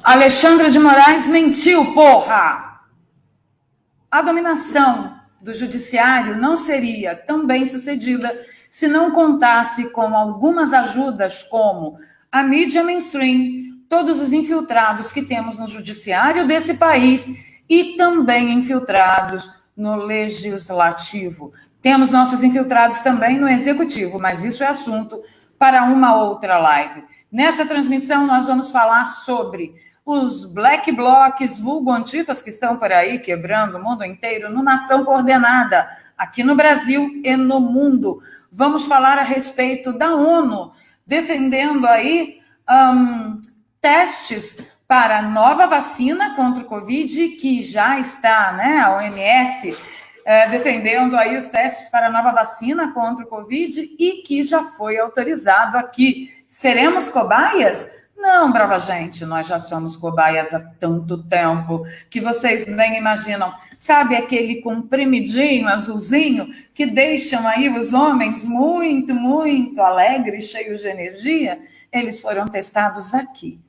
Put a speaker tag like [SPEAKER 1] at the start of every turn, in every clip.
[SPEAKER 1] Alexandre de Moraes mentiu, porra! A dominação do judiciário não seria tão bem sucedida se não contasse com algumas ajudas como a mídia mainstream, todos os infiltrados que temos no judiciário desse país e também infiltrados no legislativo. Temos nossos infiltrados também no executivo, mas isso é assunto para uma outra live. Nessa transmissão, nós vamos falar sobre os black blocs, vulgo antifas, que estão por aí quebrando o mundo inteiro, numa ação coordenada aqui no Brasil e no mundo. Vamos falar a respeito da ONU, defendendo aí testes para a nova vacina contra o Covid, que já está, né, a OMS defendendo aí os testes para a nova vacina contra o Covid e que já foi autorizado aqui. Seremos cobaias? Não, brava gente, nós já somos cobaias há tanto tempo que vocês nem imaginam. Sabe aquele comprimidinho azulzinho que deixam aí os homens muito, muito alegres, cheios de energia? Eles foram testados aqui.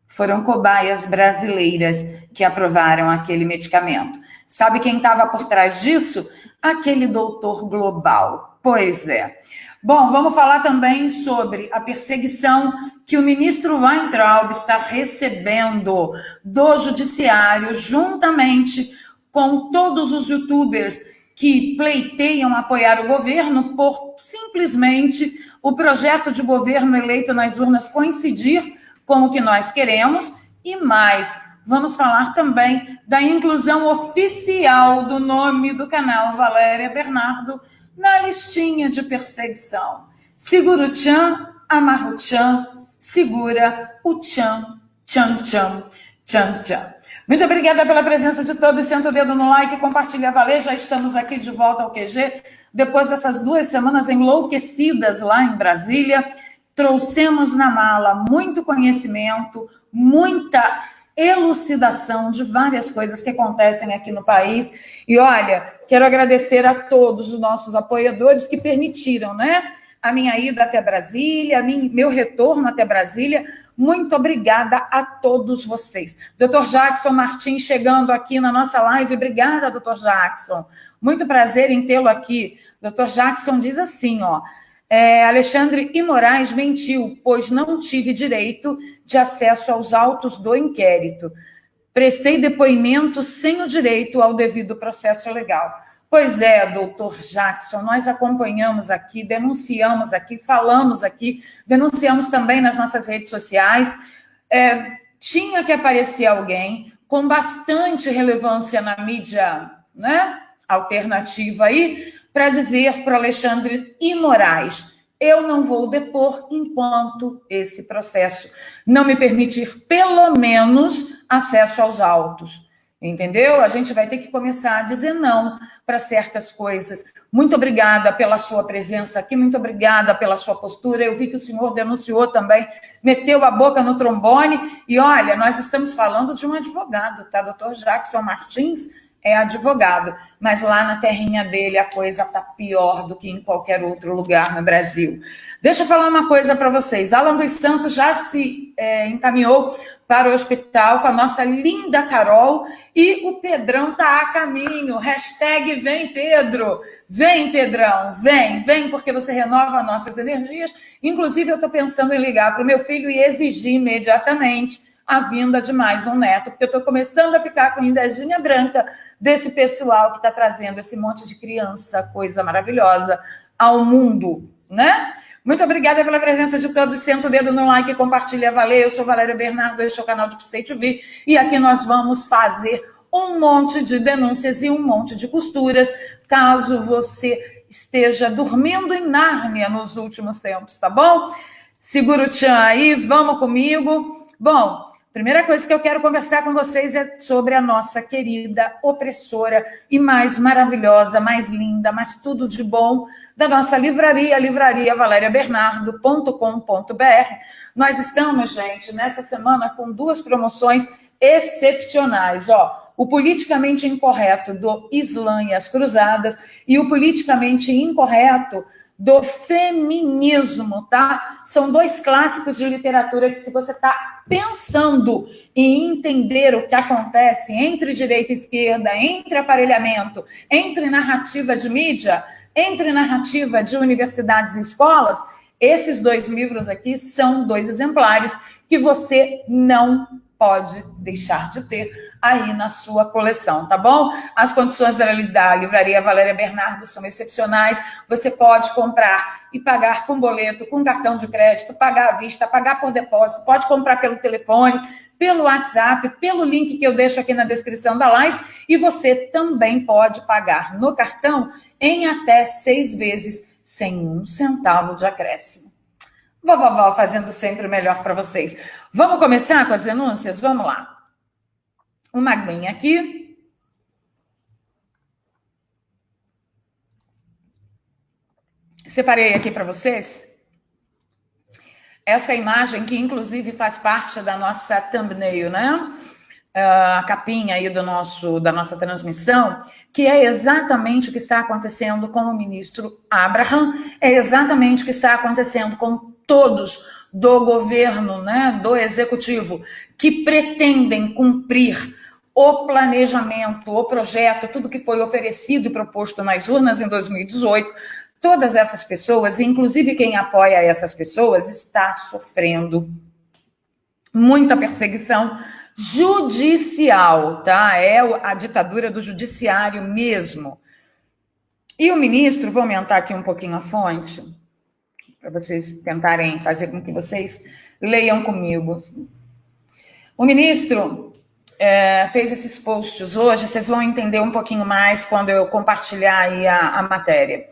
[SPEAKER 1] Foram cobaias brasileiras que aprovaram aquele medicamento. Sabe quem estava por trás disso? Aquele doutor global. Pois é. Bom, vamos falar também sobre a perseguição que o ministro Weintraub está recebendo do judiciário, juntamente com todos os youtubers que pleiteiam apoiar o governo por simplesmente o projeto de governo eleito nas urnas coincidir com o que nós queremos e mais. Vamos falar também da inclusão oficial do nome do canal Valéria Bernardo na listinha de perseguição. Segura o tchan, amarra o tchan, segura o tchan, tchan, tchan, tchan, tchan. Muito obrigada pela presença de todos. Senta o dedo no like, compartilha a valer. Já estamos aqui de volta ao QG. Depois dessas 2 semanas enlouquecidas lá em Brasília, trouxemos na mala muito conhecimento, muita elucidação de várias coisas que acontecem aqui no país. E olha, quero agradecer a todos os nossos apoiadores que permitiram, né, a minha ida até Brasília, meu retorno até Brasília. Muito obrigada a todos vocês. Dr. Jackson Martins chegando aqui na nossa live. Obrigada, Dr. Jackson. Muito prazer em tê-lo aqui. Dr. Jackson diz assim, ó. Alexandre de Moraes mentiu, pois não tive direito de acesso aos autos do inquérito. Prestei depoimento sem o direito ao devido processo legal. Pois é, doutor Jackson, nós acompanhamos aqui, denunciamos aqui, falamos aqui, denunciamos também nas nossas redes sociais. Tinha que aparecer alguém com bastante relevância na mídia, né, alternativa aí, para dizer para o Alexandre de Moraes, eu não vou depor enquanto esse processo não me permitir, pelo menos, acesso aos autos. Entendeu? A gente vai ter que começar a dizer não para certas coisas. Muito obrigada pela sua presença aqui, muito obrigada pela sua postura. Eu vi que o senhor denunciou também, meteu a boca no trombone. E olha, nós estamos falando de um advogado, tá? Dr. Jackson Martins é advogado, mas lá na terrinha dele a coisa está pior do que em qualquer outro lugar no Brasil. Deixa eu falar uma coisa para vocês. Alan dos Santos já se encaminhou para o hospital com a nossa linda Carol e o Pedrão está a caminho. Hashtag vem Pedro. Vem Pedrão, vem porque você renova nossas energias. Inclusive eu estou pensando em ligar para o meu filho e exigir imediatamente a vinda de mais um neto, porque eu estou começando a ficar com invejinha branca desse pessoal que está trazendo esse monte de criança, coisa maravilhosa, ao mundo, né? Muito obrigada pela presença de todos. Senta o dedo no like e compartilha. Valeu, eu sou Valéria Bernardo, este é o canal de State TV, e aqui nós vamos fazer um monte de denúncias e um monte de costuras, caso você esteja dormindo em Nárnia nos últimos tempos, tá bom? Segura o tchan aí, vamos comigo. Bom, primeira coisa que eu quero conversar com vocês é sobre a nossa querida, opressora e mais maravilhosa, mais linda, mais tudo de bom da nossa livraria, livrariavaleriabernardo.com.br. Nós estamos, gente, nessa semana com 2 promoções excepcionais, ó. O politicamente incorreto do Islã e as Cruzadas e o politicamente incorreto do feminismo, tá? São 2 clássicos de literatura que, se você está pensando em entender o que acontece entre direita e esquerda, entre aparelhamento, entre narrativa de mídia, entre narrativa de universidades e escolas, esses 2 livros aqui são 2 exemplares que você não pode deixar de ter aí na sua coleção, tá bom? As condições da Livraria Valéria Bernardo são excepcionais. Você pode comprar e pagar com boleto, com cartão de crédito, pagar à vista, pagar por depósito, pode comprar pelo telefone, pelo WhatsApp, pelo link que eu deixo aqui na descrição da live, e você também pode pagar no cartão em até 6 vezes, sem 1 centavo de acréscimo. Vovó fazendo sempre o melhor para vocês. Vamos começar com as denúncias? Vamos lá. Uma aguinha aqui. Separei aqui para vocês essa imagem que, inclusive, faz parte da nossa thumbnail, né? A capinha aí da nossa transmissão, que é exatamente o que está acontecendo com o ministro Abraham, é exatamente o que está acontecendo com todos do governo, né, do executivo, que pretendem cumprir o planejamento, o projeto, tudo que foi oferecido e proposto nas urnas em 2018. Todas essas pessoas, inclusive quem apoia essas pessoas, está sofrendo muita perseguição judicial, tá? É a ditadura do judiciário mesmo. E o ministro, vou aumentar aqui um pouquinho a fonte, para vocês tentarem fazer com que vocês leiam comigo. O ministro fez esses posts hoje, vocês vão entender um pouquinho mais quando eu compartilhar aí a matéria.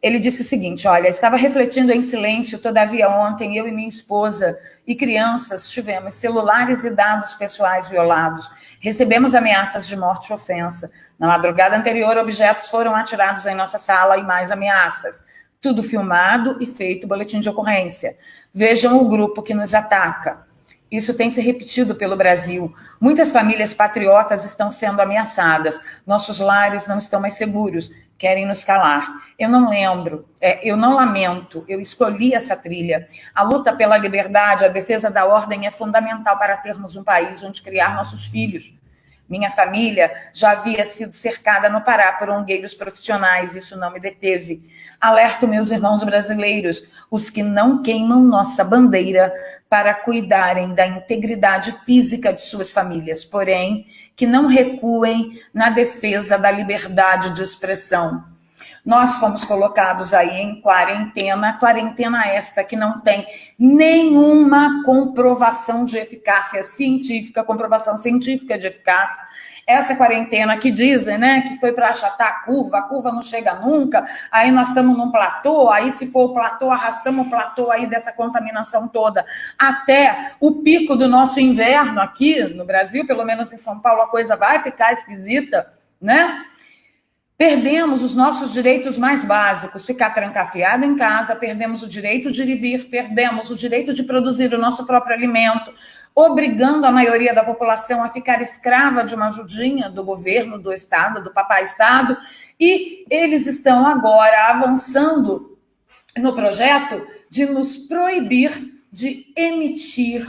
[SPEAKER 1] Ele disse o seguinte: olha, estava refletindo em silêncio, todavia ontem eu e minha esposa e crianças tivemos celulares e dados pessoais violados, recebemos ameaças de morte e ofensa. Na madrugada anterior, objetos foram atirados em nossa sala e mais ameaças. Tudo filmado e feito boletim de ocorrência. Vejam o grupo que nos ataca. Isso tem se repetido pelo Brasil. Muitas famílias patriotas estão sendo ameaçadas. Nossos lares não estão mais seguros. Querem nos calar. Eu não lamento. Eu escolhi essa trilha. A luta pela liberdade, a defesa da ordem é fundamental para termos um país onde criar nossos filhos. Minha família já havia sido cercada no Pará por ongueiros profissionais, isso não me deteve. Alerto meus irmãos brasileiros, os que não queimam nossa bandeira para cuidarem da integridade física de suas famílias, porém, que não recuem na defesa da liberdade de expressão. Nós fomos colocados aí em quarentena esta que não tem nenhuma comprovação de eficácia científica, comprovação científica de eficácia. Essa quarentena que dizem, né, que foi para achatar a curva não chega nunca, aí nós estamos num platô, aí se for o platô, arrastamos o platô aí dessa contaminação toda até o pico do nosso inverno aqui no Brasil, pelo menos em São Paulo a coisa vai ficar esquisita, né? Perdemos os nossos direitos mais básicos, ficar trancafiado em casa, perdemos o direito de ir e vir, perdemos o direito de produzir o nosso próprio alimento, obrigando a maioria da população a ficar escrava de uma ajudinha do governo, do Estado, do papai Estado, e eles estão agora avançando no projeto de nos proibir de emitir,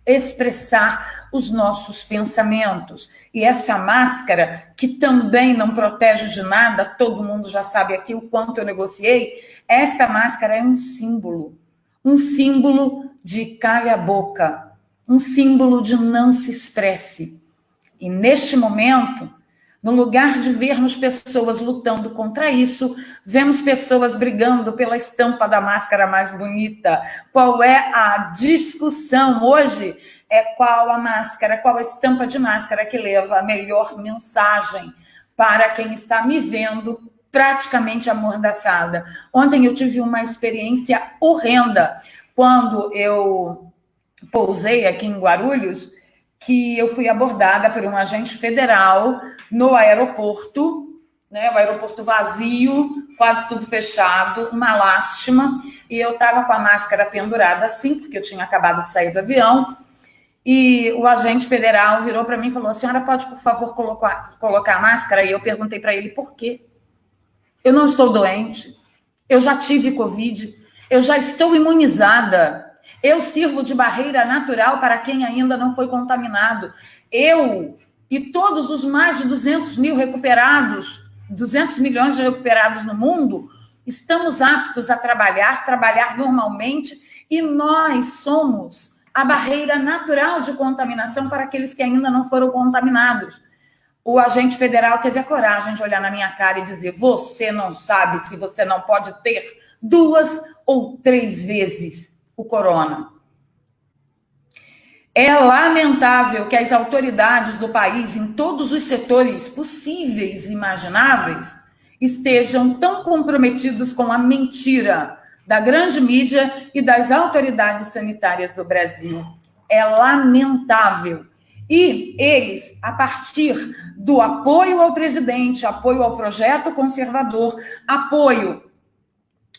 [SPEAKER 1] expressar os nossos pensamentos. E essa máscara, que também não protege de nada, todo mundo já sabe aqui o quanto eu negociei, esta máscara é um símbolo de calha a boca, um símbolo de não se expresse. E neste momento, no lugar de vermos pessoas lutando contra isso, vemos pessoas brigando pela estampa da máscara mais bonita. Qual é a discussão hoje? É qual a máscara, qual a estampa de máscara que leva a melhor mensagem para quem está me vendo praticamente amordaçada. Ontem eu tive uma experiência horrenda quando eu pousei aqui em Guarulhos, que eu fui abordada por um agente federal no aeroporto, né, o aeroporto vazio, quase tudo fechado, uma lástima, e eu estava com a máscara pendurada assim, porque eu tinha acabado de sair do avião, e o agente federal virou para mim e falou: a senhora pode, por favor, colocar a máscara? E eu perguntei para ele por quê. Eu não estou doente, Eu já tive Covid, eu já estou imunizada. Eu sirvo de barreira natural para quem ainda não foi contaminado. Eu e todos os mais de 200 mil recuperados, 200 milhões de recuperados no mundo, estamos aptos a trabalhar normalmente, e nós somos a barreira natural de contaminação para aqueles que ainda não foram contaminados. O agente federal teve a coragem de olhar na minha cara e dizer: você não sabe se você não pode ter 2 ou 3 vezes o corona. É lamentável que as autoridades do país, em todos os setores possíveis e imagináveis, estejam tão comprometidos com a mentira da grande mídia e das autoridades sanitárias do Brasil. É lamentável. E eles, a partir do apoio ao presidente, apoio ao projeto conservador, apoio,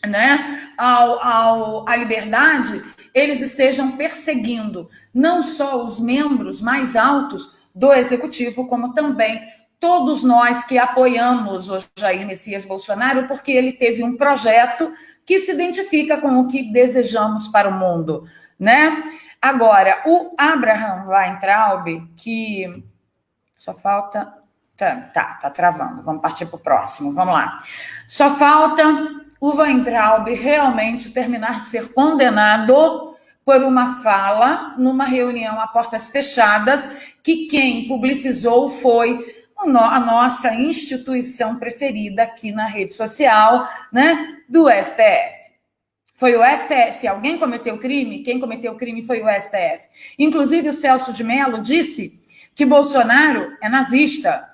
[SPEAKER 1] né, à liberdade, eles estejam perseguindo não só os membros mais altos do executivo, como também todos nós que apoiamos o Jair Messias Bolsonaro, porque ele teve um projeto que se identifica com o que desejamos para o mundo, né? Agora, o Abraham Weintraub, que só falta... Tá travando, vamos partir para o próximo, vamos lá. Só falta o Weintraub realmente terminar de ser condenado por uma fala numa reunião a portas fechadas, que quem publicizou foi a nossa instituição preferida aqui na rede social, né, do STF. Foi o STF. Se alguém cometeu crime, quem cometeu o crime foi o STF. Inclusive, o Celso de Mello disse que Bolsonaro é nazista.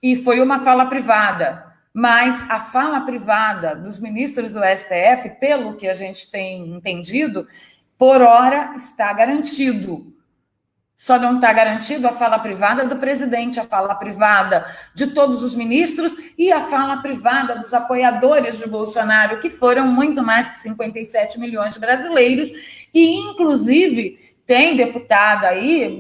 [SPEAKER 1] E foi uma fala privada. Mas a fala privada dos ministros do STF, pelo que a gente tem entendido, por hora está garantido. Só não está garantido a fala privada do presidente, a fala privada de todos os ministros e a fala privada dos apoiadores de Bolsonaro, que foram muito mais que 57 milhões de brasileiros, e inclusive tem deputada aí,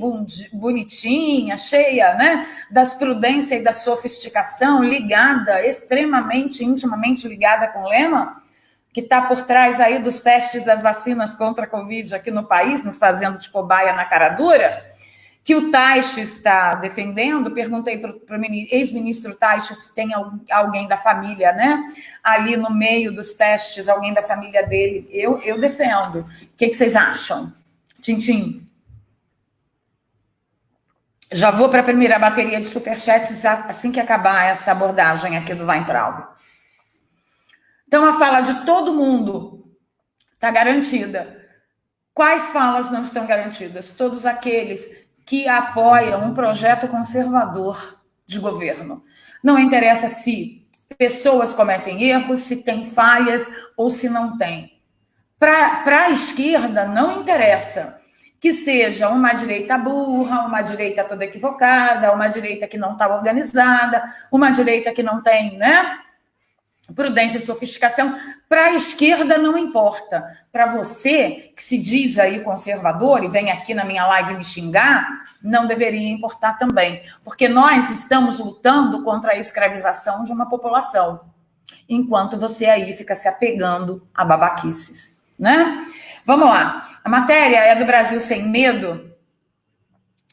[SPEAKER 1] bonitinha, cheia, né, das prudência e da sofisticação, ligada, extremamente, intimamente ligada com o Lema, que está por trás aí dos testes das vacinas contra a Covid aqui no país, nos fazendo de cobaia na cara dura, que o Taixe está defendendo. Perguntei para o ex-ministro Taixe se tem alguém da família, né, ali no meio dos testes, alguém da família dele. Eu defendo. O que vocês acham? Tintim. Já vou para a primeira bateria de superchats assim que acabar essa abordagem aqui do Weintraub. Então, a fala de todo mundo está garantida. Quais falas não estão garantidas? Todos aqueles que apoiam um projeto conservador de governo. Não interessa se pessoas cometem erros, se tem falhas ou se não tem. Para a esquerda, não interessa que seja uma direita burra, uma direita toda equivocada, uma direita que não está organizada, uma direita que não tem, né, prudência e sofisticação. Para a esquerda não importa. Para você, que se diz aí conservador e vem aqui na minha live me xingar, não deveria importar também. Porque nós estamos lutando contra a escravização de uma população, enquanto você aí fica se apegando a babaquices, né? Vamos lá. A matéria é do Brasil Sem Medo,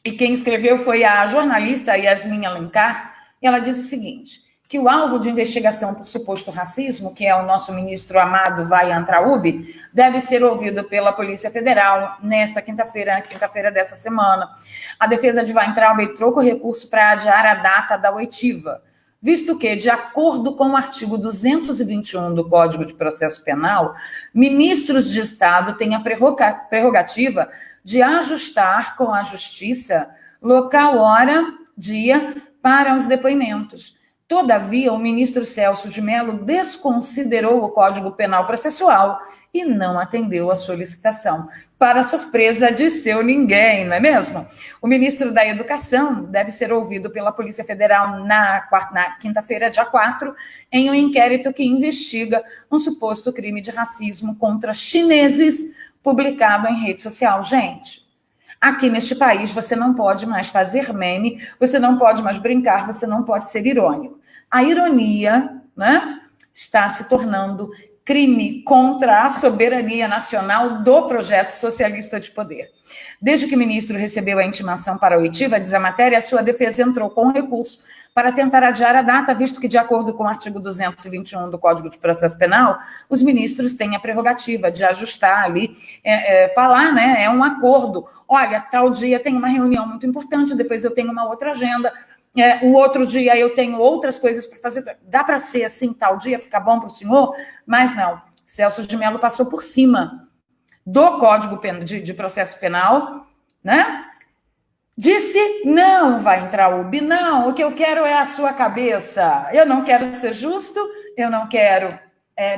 [SPEAKER 1] e quem escreveu foi a jornalista Yasmin Alencar, e ela diz o seguinte: que o alvo de investigação por suposto racismo, que é o nosso ministro amado Weintraub, deve ser ouvido pela Polícia Federal nesta quinta-feira dessa semana. A defesa de Weintraub entrou com recurso para adiar a data da oitiva, visto que, de acordo com o artigo 221 do Código de Processo Penal, ministros de Estado têm a prerrogativa de ajustar com a Justiça local, hora, dia para os depoimentos. Todavia, o ministro Celso de Mello desconsiderou o Código Penal Processual e não atendeu a solicitação, para surpresa de seu ninguém, não é mesmo? O ministro da Educação deve ser ouvido pela Polícia Federal na quinta-feira, dia 4, em um inquérito que investiga um suposto crime de racismo contra chineses publicado em rede social. Gente, aqui neste país você não pode mais fazer meme, você não pode mais brincar, você não pode ser irônico. A ironia, né, está se tornando crime contra a soberania nacional do projeto socialista de poder. Desde que o ministro recebeu a intimação para a oitiva, diz a matéria, a sua defesa entrou com recurso para tentar adiar a data, visto que, de acordo com o artigo 221 do Código de Processo Penal, os ministros têm a prerrogativa de ajustar ali, falar, né, é um acordo. Olha, tal dia tem uma reunião muito importante, depois eu tenho uma outra agenda, o outro dia eu tenho outras coisas para fazer. Dá para ser assim, tal dia, fica bom para o senhor? Mas não, Celso de Mello passou por cima do Código de Processo Penal, né? Disse, não vai entrar UB, não, o que eu quero é a sua cabeça. Eu não quero ser justo, eu não quero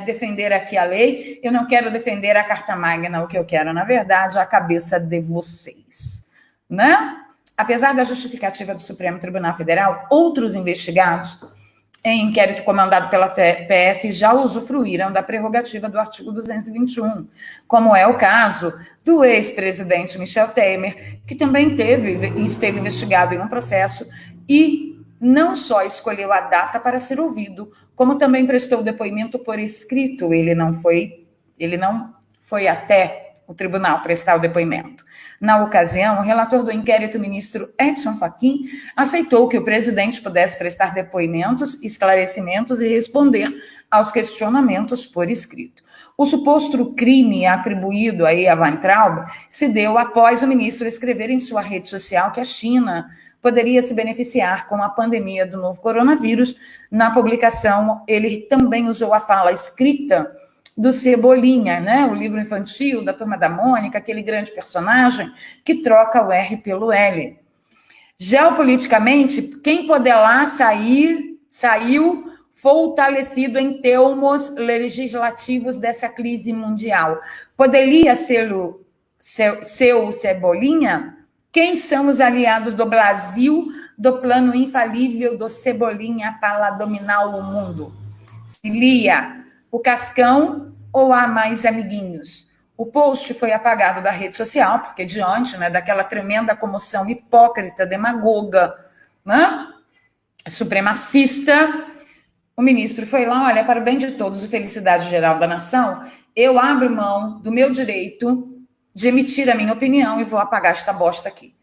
[SPEAKER 1] defender aqui a lei, eu não quero defender a Carta Magna, o que eu quero, na verdade, é a cabeça de vocês, né? Apesar da justificativa do Supremo Tribunal Federal, outros investigados em inquérito comandado pela PF já usufruíram da prerrogativa do artigo 221, como é o caso do ex-presidente Michel Temer, que também esteve investigado em um processo e não só escolheu a data para ser ouvido, como também prestou depoimento por escrito. Ele não foi até o tribunal prestar o depoimento. Na ocasião, o relator do inquérito, o ministro Edson Fachin, aceitou que o presidente pudesse prestar depoimentos, esclarecimentos e responder aos questionamentos por escrito. O suposto crime atribuído aí a Weintraub se deu após o ministro escrever em sua rede social que a China poderia se beneficiar com a pandemia do novo coronavírus. Na publicação, ele também usou a fala escrita do Cebolinha, né? O livro infantil da Turma da Mônica, aquele grande personagem que troca o R pelo L. Geopoliticamente, quem poder lá saiu fortalecido em termos legislativos dessa crise mundial. Poderia ser o seu Cebolinha? Quem são os aliados do Brasil do plano infalível do Cebolinha para dominar o mundo? Cilia, o Cascão ou há mais amiguinhos? O post foi apagado da rede social, porque diante, né, daquela tremenda comoção hipócrita, demagoga, né, supremacista, o ministro foi lá, olha, para o bem de todos e felicidade geral da nação, eu abro mão do meu direito de emitir a minha opinião e vou apagar esta bosta aqui.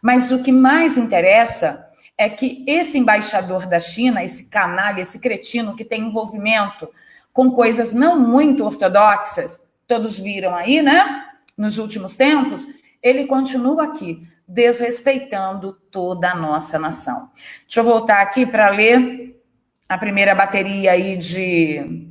[SPEAKER 1] Mas o que mais interessa é que esse embaixador da China, esse canalha, esse cretino que tem envolvimento com coisas não muito ortodoxas, todos viram aí, né? Nos últimos tempos, ele continua aqui, desrespeitando toda a nossa nação. Deixa eu voltar aqui para ler a primeira bateria aí de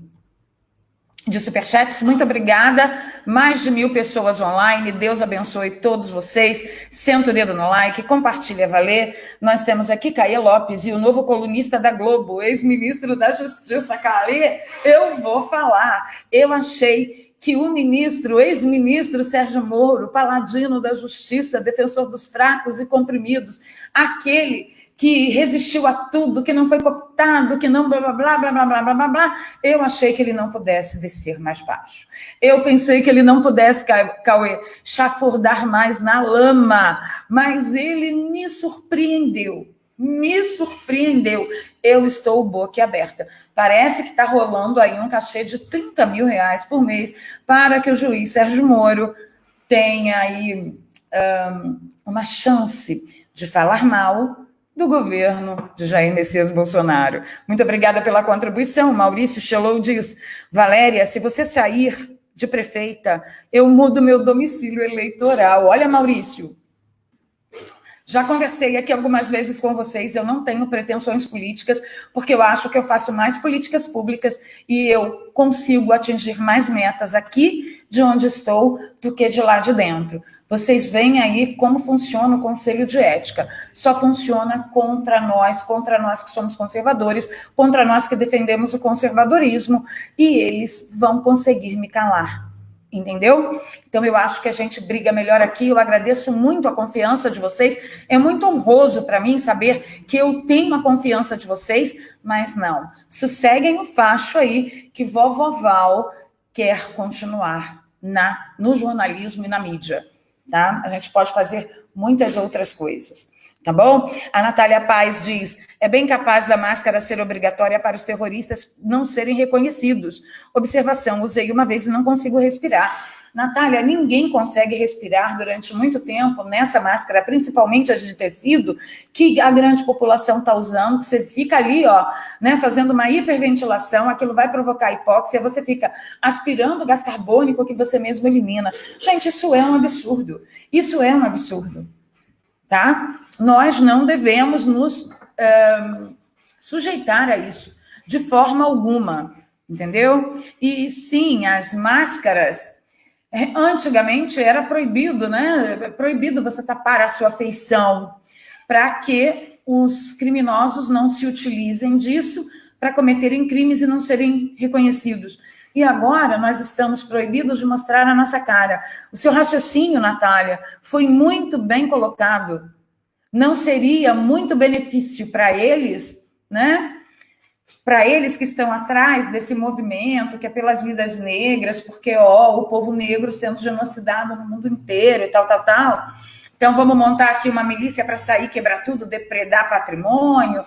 [SPEAKER 1] superchats. Muito obrigada. Mais de 1.000 pessoas online. Deus abençoe todos vocês. Senta o dedo no like, compartilha, valer. Nós temos aqui Caê Lopes e o novo colunista da Globo, ex-ministro da Justiça. Caê, eu vou falar. Eu achei que o ex-ministro Sérgio Moro, paladino da justiça, defensor dos fracos e comprimidos, aquele que resistiu a tudo, que não foi cooptado, que não blá, blá, blá, blá, blá, blá, blá, blá, eu achei que ele não pudesse descer mais baixo. Eu pensei que ele não pudesse, Cauê, chafurdar mais na lama, mas ele me surpreendeu. Eu estou boquiaberta. Parece que está rolando aí um cachê de R$30 mil por mês para que o juiz Sérgio Moro tenha aí uma chance de falar mal do governo de Jair Messias Bolsonaro. Muito obrigada pela contribuição. Maurício Chelou diz, Valéria, se você sair de prefeita, eu mudo meu domicílio eleitoral. Olha, Maurício, já conversei aqui algumas vezes com vocês, eu não tenho pretensões políticas, porque eu acho que eu faço mais políticas públicas e eu consigo atingir mais metas aqui de onde estou do que de lá de dentro. Vocês veem aí como funciona o Conselho de Ética. Só funciona contra nós que somos conservadores, contra nós que defendemos o conservadorismo, e eles vão conseguir me calar. Entendeu? Então, eu acho que a gente briga melhor aqui. Eu agradeço muito a confiança de vocês. É muito honroso para mim saber que eu tenho a confiança de vocês, mas não. Sosseguem o facho aí que vovó Val quer continuar no jornalismo e na mídia. tá? A gente pode fazer muitas outras coisas, tá bom? A Natália Paz diz, é bem capaz da máscara ser obrigatória para os terroristas não serem reconhecidos. Observação, usei uma vez e não consigo respirar. Natália, ninguém consegue respirar durante muito tempo nessa máscara, principalmente as de tecido, que a grande população está usando, que você fica ali, ó, né, fazendo uma hiperventilação, aquilo vai provocar hipóxia, você fica aspirando gás carbônico que você mesmo elimina. Gente, isso é um absurdo. Isso é um absurdo, tá? Nós não devemos nos sujeitar a isso, de forma alguma, entendeu? E sim, as máscaras... Antigamente era proibido, né? Proibido você tapar a sua feição para que os criminosos não se utilizem disso para cometerem crimes e não serem reconhecidos. E agora nós estamos proibidos de mostrar a nossa cara. O seu raciocínio, Natália, foi muito bem colocado. Não seria muito benefício para eles, né? Para eles que estão atrás desse movimento, que é pelas vidas negras, porque, ó, o povo negro sendo genocidado no mundo inteiro e tal. Então, vamos montar aqui uma milícia para sair, quebrar tudo, depredar patrimônio,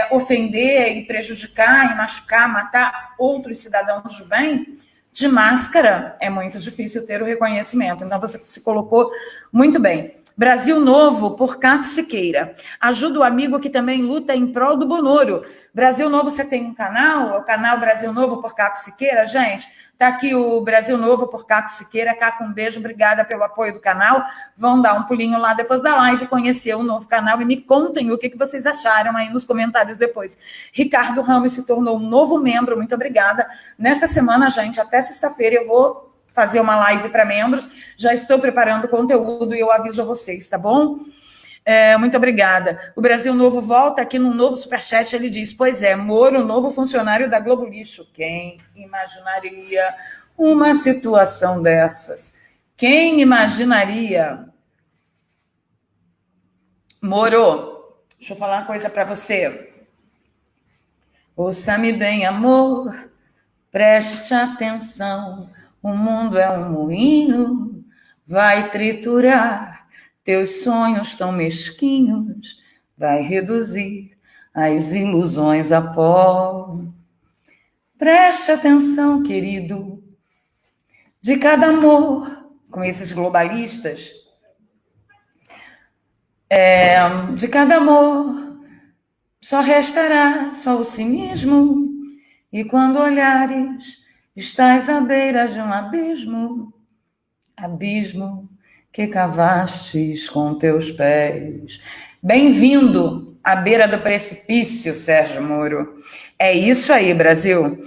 [SPEAKER 1] ofender e prejudicar e machucar, matar outros cidadãos de bem. De máscara, é muito difícil ter o reconhecimento. Então, você se colocou muito bem. Brasil Novo, por Cato Siqueira. Ajuda o amigo que também luta em prol do Bonoro. Brasil Novo, você tem um canal? É o canal Brasil Novo por Cato Siqueira? Gente, tá aqui o Brasil Novo por Cato Siqueira. Caco, um beijo, obrigada pelo apoio do canal. Vão dar um pulinho lá depois da live, conhecer o novo canal e me contem o que vocês acharam aí nos comentários depois. Ricardo Ramos se tornou um novo membro, muito obrigada. Nesta semana, gente, até sexta-feira eu vou fazer uma live para membros, já estou preparando conteúdo e eu aviso a vocês, tá bom? Muito obrigada. O Brasil Novo volta aqui num novo superchat, ele diz, pois é, Moro, novo funcionário da Globo Lixo. Quem imaginaria uma situação dessas? Quem imaginaria? Moro, deixa eu falar uma coisa para você. Ouça-me bem, amor, preste atenção. O mundo é um moinho, vai triturar teus sonhos tão mesquinhos, vai reduzir as ilusões a pó. Preste atenção, querido, de cada amor, com esses globalistas, de cada amor só restará só o cinismo, e quando olhares, estás à beira de um abismo, abismo que cavastes com teus pés. Bem-vindo à beira do precipício, Sérgio Moro. É isso aí, Brasil.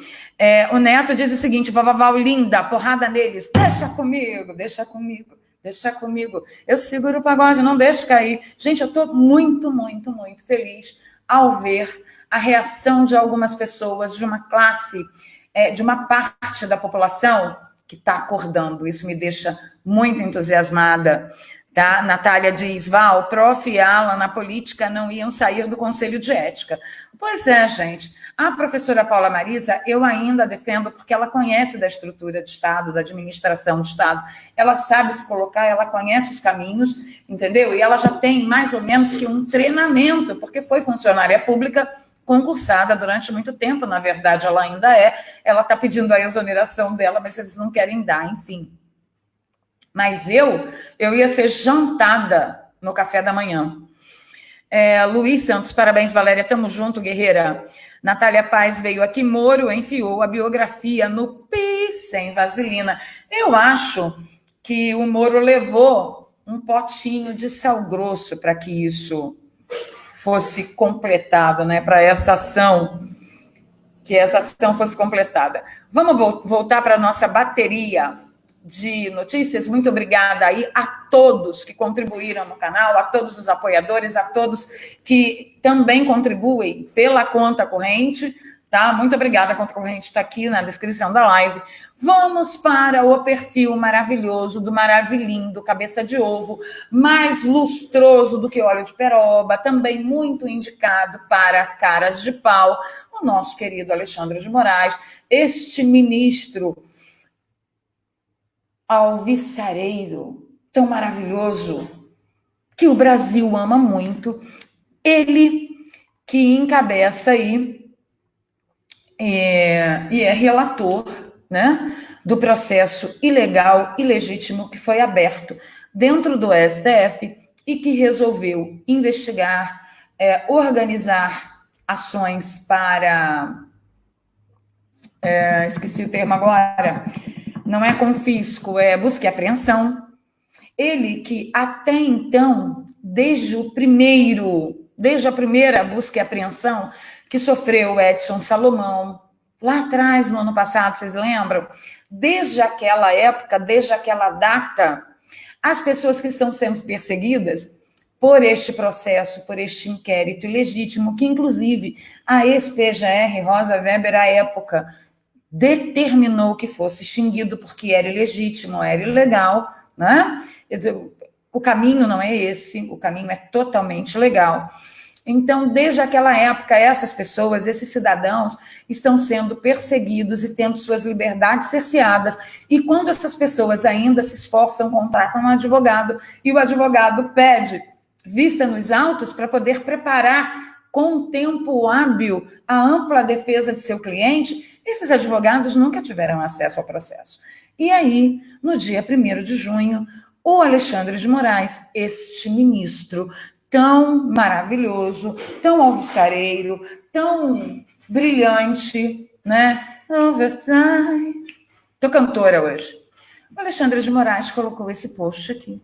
[SPEAKER 1] O Neto diz o seguinte, Vavaval, linda, porrada neles. Deixa comigo, deixa comigo, deixa comigo. Eu seguro o pagode, não deixo cair. Gente, eu estou muito, muito, muito feliz ao ver a reação de algumas pessoas, de uma classe, de uma parte da população que está acordando. Isso me deixa muito entusiasmada. Tá? Natália diz, Val, prof. e Alan na política não iam sair do Conselho de Ética. Pois é, gente. A professora Paula Marisa, eu ainda defendo porque ela conhece da estrutura de Estado, da administração do Estado. Ela sabe se colocar, ela conhece os caminhos, entendeu? E ela já tem mais ou menos que um treinamento, porque foi funcionária pública concursada durante muito tempo, na verdade ela ainda é. Ela está pedindo a exoneração dela, mas eles não querem dar, enfim. Mas eu ia ser jantada no café da manhã. Luiz Santos, parabéns, Valéria, tamo junto, guerreira. Natália Paz veio aqui, Moro enfiou a biografia no pis sem vaselina. Eu acho que o Moro levou um potinho de sal grosso para que isso fosse completado, né? Para essa ação, que essa ação fosse completada. Vamos voltar para a nossa bateria de notícias. Muito obrigada aí a todos que contribuíram no canal, a todos os apoiadores, a todos que também contribuem pela conta corrente, tá? Muito obrigada, a conta corrente está aqui na descrição da live. Vamos para o perfil maravilhoso do Maravilhindo, cabeça de ovo, mais lustroso do que óleo de peroba, também muito indicado para caras de pau, o nosso querido Alexandre de Moraes, este ministro alvissareiro, tão maravilhoso, que o Brasil ama muito, ele que encabeça aí e é relator, né, do processo ilegal e legítimo que foi aberto dentro do STF e que resolveu investigar, organizar ações para... esqueci o termo agora, não é confisco, é busca e apreensão. Ele que até então, desde a primeira busca e apreensão que sofreu o Edson Salomão, lá atrás, no ano passado, vocês lembram? Desde aquela época, desde aquela data, as pessoas que estão sendo perseguidas por este processo, por este inquérito ilegítimo, que inclusive a ex-PGR, Rosa Weber, à época, determinou que fosse extinguido porque era ilegítimo, era ilegal, né? O caminho não é esse, o caminho é totalmente legal. Então, desde aquela época, essas pessoas, esses cidadãos, estão sendo perseguidos e tendo suas liberdades cerceadas. E quando essas pessoas ainda se esforçam, contratam um advogado, e o advogado pede vista nos autos para poder preparar com tempo hábil a ampla defesa de seu cliente, esses advogados nunca tiveram acesso ao processo. E aí, no dia 1º de junho, o Alexandre de Moraes, este ministro tão maravilhoso, tão alvissareiro, tão brilhante, né? Tô cantora hoje. O Alexandre de Moraes colocou esse post aqui.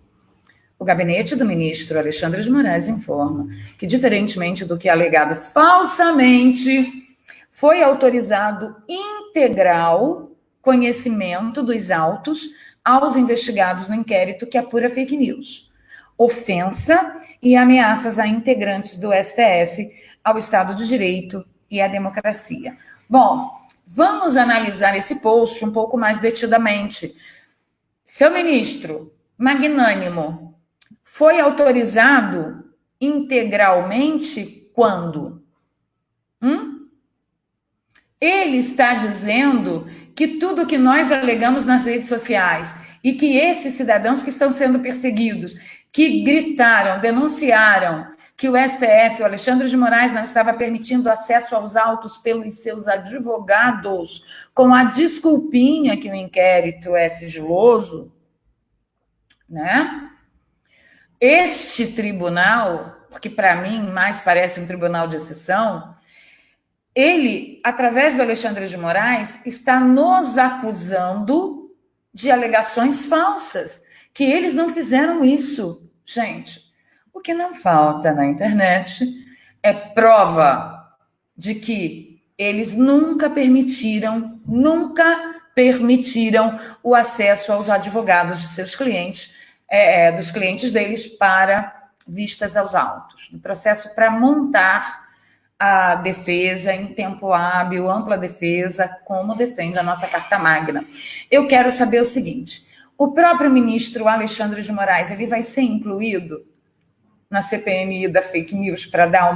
[SPEAKER 1] O gabinete do ministro Alexandre de Moraes informa que, diferentemente do que é alegado falsamente, foi autorizado integral conhecimento dos autos aos investigados no inquérito que apura fake news, ofensa e ameaças a integrantes do STF, ao Estado de Direito e à democracia. Bom, vamos analisar esse post um pouco mais detidamente. Seu ministro, magnânimo, foi autorizado integralmente quando? Ele está dizendo que tudo que nós alegamos nas redes sociais e que esses cidadãos que estão sendo perseguidos, que gritaram, denunciaram que o STF, o Alexandre de Moraes, não estava permitindo acesso aos autos pelos seus advogados, com a desculpinha que o inquérito é sigiloso, né? Este tribunal, que para mim mais parece um tribunal de exceção, ele, através do Alexandre de Moraes, está nos acusando de alegações falsas, que eles não fizeram isso. Gente, o que não falta na internet é prova de que eles nunca permitiram o acesso aos advogados de seus clientes, dos clientes deles, para vistas aos autos, do processo para montar a defesa em tempo hábil, ampla defesa, como defende a nossa Carta Magna. Eu quero saber o seguinte: o próprio ministro Alexandre de Moraes, ele vai ser incluído na CPMI da fake news para dar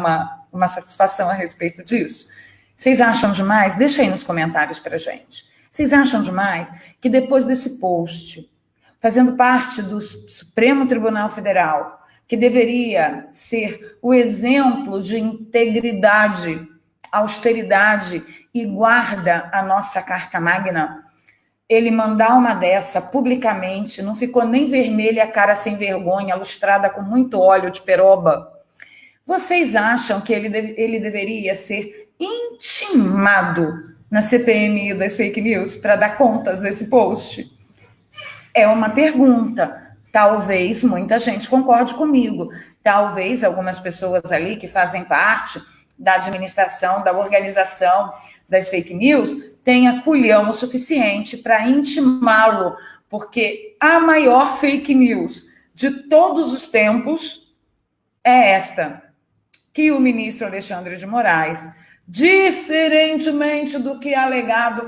[SPEAKER 1] uma satisfação a respeito disso? Vocês acham demais? Deixa aí nos comentários para a gente. Vocês acham demais que depois desse post, fazendo parte do Supremo Tribunal Federal, que deveria ser o exemplo de integridade, austeridade e guarda a nossa Carta Magna, ele mandar uma dessa publicamente, não ficou nem vermelha, a cara sem vergonha, lustrada com muito óleo de peroba? Vocês acham que ele deveria ser intimado na CPMI das fake news para dar contas desse post? É uma pergunta. Talvez muita gente concorde comigo. Talvez algumas pessoas ali que fazem parte da administração, da organização das fake news, tenha culhão o suficiente para intimá-lo, porque a maior fake news de todos os tempos é esta, que o ministro Alexandre de Moraes, diferentemente do que é alegado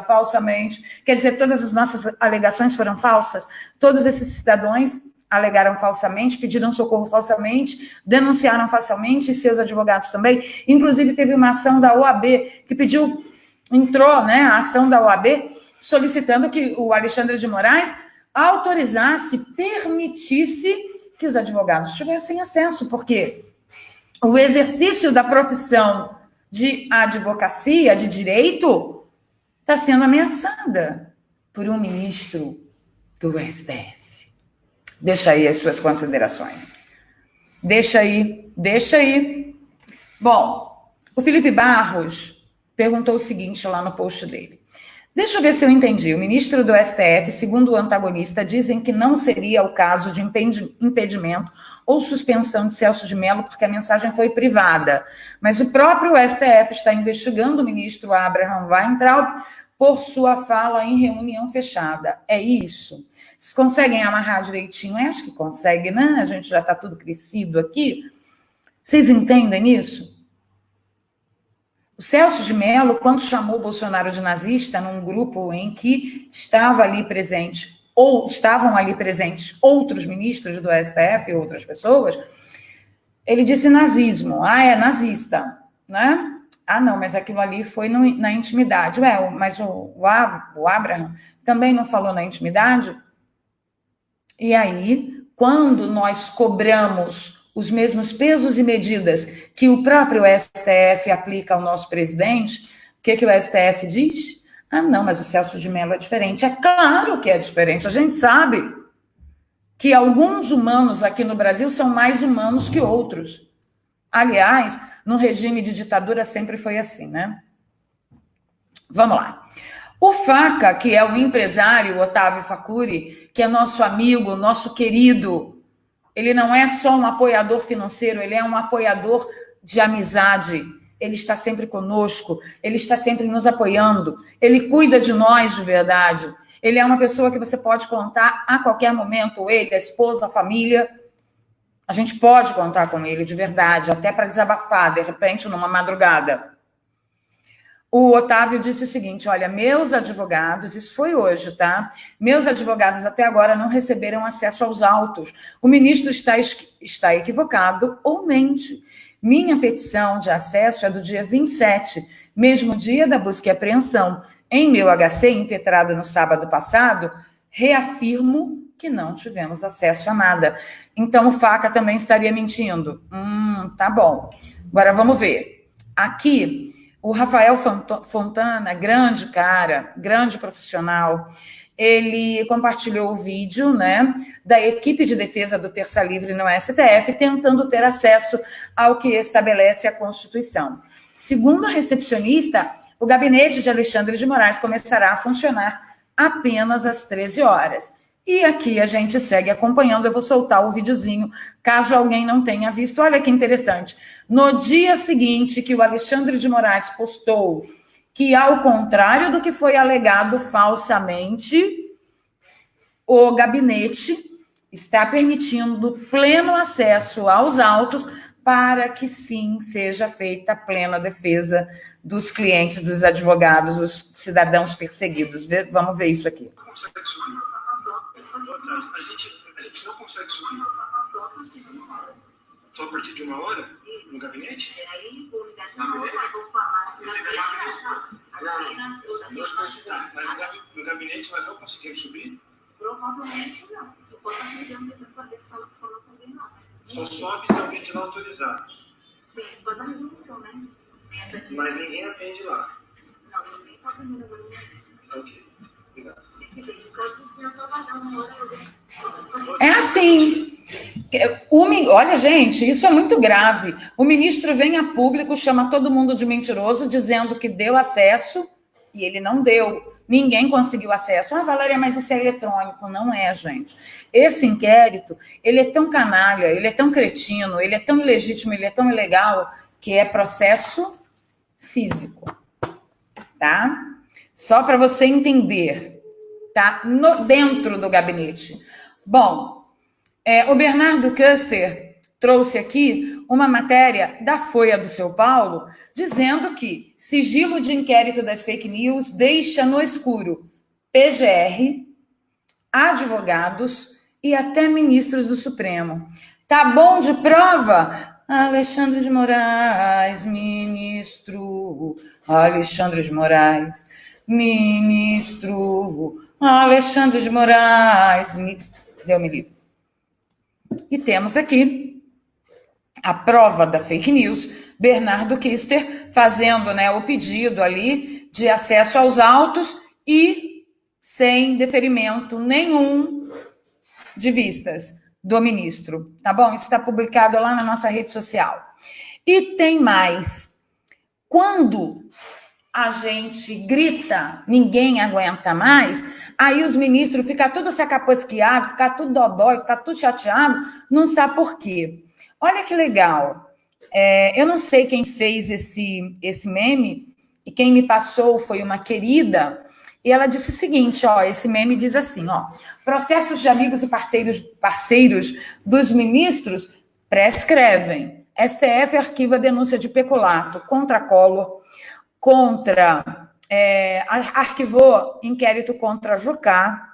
[SPEAKER 1] falsamente, quer dizer, todas as nossas alegações foram falsas, todos esses cidadãos alegaram falsamente, pediram socorro falsamente, denunciaram falsamente, e seus advogados também. Inclusive, teve uma ação da OAB que entrou, né, a ação da OAB, solicitando que o Alexandre de Moraes autorizasse, permitisse que os advogados tivessem acesso, porque o exercício da profissão de advocacia, de direito, está sendo ameaçada por um ministro do STF. Deixa aí as suas considerações. Deixa aí. Bom, o Felipe Barros perguntou o seguinte lá no post dele. Deixa eu ver se eu entendi. O ministro do STF, segundo o antagonista, dizem que não seria o caso de impedimento ou suspensão de Celso de Mello, porque a mensagem foi privada. Mas o próprio STF está investigando o ministro Abraham Weintraub por sua fala em reunião fechada. É isso? Vocês conseguem amarrar direitinho? Acho que consegue, né? A gente já está tudo crescido aqui. Vocês entendem isso? O Celso de Mello, quando chamou o Bolsonaro de nazista, num grupo em que estavam ali presentes outros ministros do STF e outras pessoas, ele disse nazismo. Ah, é nazista, né? Ah, não, mas aquilo ali foi na intimidade. Mas o Abraham também não falou na intimidade? E aí, quando nós cobramos os mesmos pesos e medidas que o próprio STF aplica ao nosso presidente, o que o STF diz? Ah, não, mas o Celso de Mello é diferente. É claro que é diferente. A gente sabe que alguns humanos aqui no Brasil são mais humanos que outros. Aliás, no regime de ditadura sempre foi assim, né? Vamos lá. O Faca, que é o empresário Otávio Facuri, que é nosso amigo, nosso querido, ele não é só um apoiador financeiro, ele é um apoiador de amizade. Ele está sempre conosco, ele está sempre nos apoiando, ele cuida de nós de verdade. Ele é uma pessoa que você pode contar a qualquer momento, ele, a esposa, a família. A gente pode contar com ele de verdade, até para desabafar, de repente, numa madrugada. O Otávio disse o seguinte, olha, meus advogados, isso foi hoje, tá? Meus advogados até agora não receberam acesso aos autos. O ministro está equivocado ou mente. Minha petição de acesso é do dia 27, mesmo dia da busca e apreensão. Em meu HC, impetrado no sábado passado, reafirmo que não tivemos acesso a nada. Então, o Faca também estaria mentindo. Tá bom. Agora, vamos ver. Aqui... O Rafael Fontana, grande cara, grande profissional, ele compartilhou o vídeo, né, da equipe de defesa do Terça Livre no STF, tentando ter acesso ao que estabelece a Constituição. Segundo a recepcionista, o gabinete de Alexandre de Moraes começará a funcionar apenas às 13 horas. E aqui a gente segue acompanhando, eu vou soltar o videozinho, caso alguém não tenha visto. Olha que interessante. No dia seguinte que o Alexandre de Moraes postou que, ao contrário do que foi alegado falsamente, o gabinete está permitindo pleno acesso aos autos para que, sim, seja feita a plena defesa dos clientes, dos advogados, dos cidadãos perseguidos. Vamos ver isso aqui.
[SPEAKER 2] A gente não consegue subir. Só a partir de 1 hora? No gabinete?
[SPEAKER 3] Aí vou ligar de novo, vou falar.
[SPEAKER 2] No gabinete nós não conseguimos subir?
[SPEAKER 3] Provavelmente não. Eu posso atender para ver se falou com alguém lá.
[SPEAKER 2] Só sobe se alguém te dá autorizado.
[SPEAKER 3] Sim, toda a resolução, né?
[SPEAKER 2] Mas ninguém atende lá.
[SPEAKER 3] Não, ninguém está atendendo agora.
[SPEAKER 2] Ok, obrigado.
[SPEAKER 1] É assim. Olha, gente, isso é muito grave. O ministro vem a público, chama todo mundo de mentiroso, dizendo que deu acesso e ele não deu. Ninguém conseguiu acesso. Ah, Valéria, mas isso é eletrônico. Não é, gente. Esse inquérito, ele é tão canalha, ele é tão cretino, ele é tão ilegítimo, ele é tão ilegal, que é processo físico. Tá? Só para você entender. Tá? Dentro do gabinete. Bom, o Bernardo Custer trouxe aqui uma matéria da Folha do São Paulo dizendo que sigilo de inquérito das fake news deixa no escuro PGR, advogados e até ministros do Supremo. Tá bom de prova? Alexandre de Moraes, ministro. Alexandre de Moraes, ministro. Alexandre de Moraes, Deus me livre. E temos aqui a prova da fake news, Bernardo Kister fazendo, né, o pedido ali de acesso aos autos e sem deferimento nenhum de vistas do ministro, tá bom? Isso está publicado lá na nossa rede social. E tem mais. Quando a gente grita, ninguém aguenta mais, aí os ministros ficam tudo sacaposqueados, ficam tudo dodói, ficam tudo chateado, não sabe por quê. Olha que legal. Eu não sei quem fez esse meme, e quem me passou foi uma querida, e ela disse o seguinte, ó, esse meme diz assim, ó, processos de amigos e parceiros dos ministros prescrevem. STF arquiva denúncia de peculato contra Collor, arquivou inquérito contra Jucá,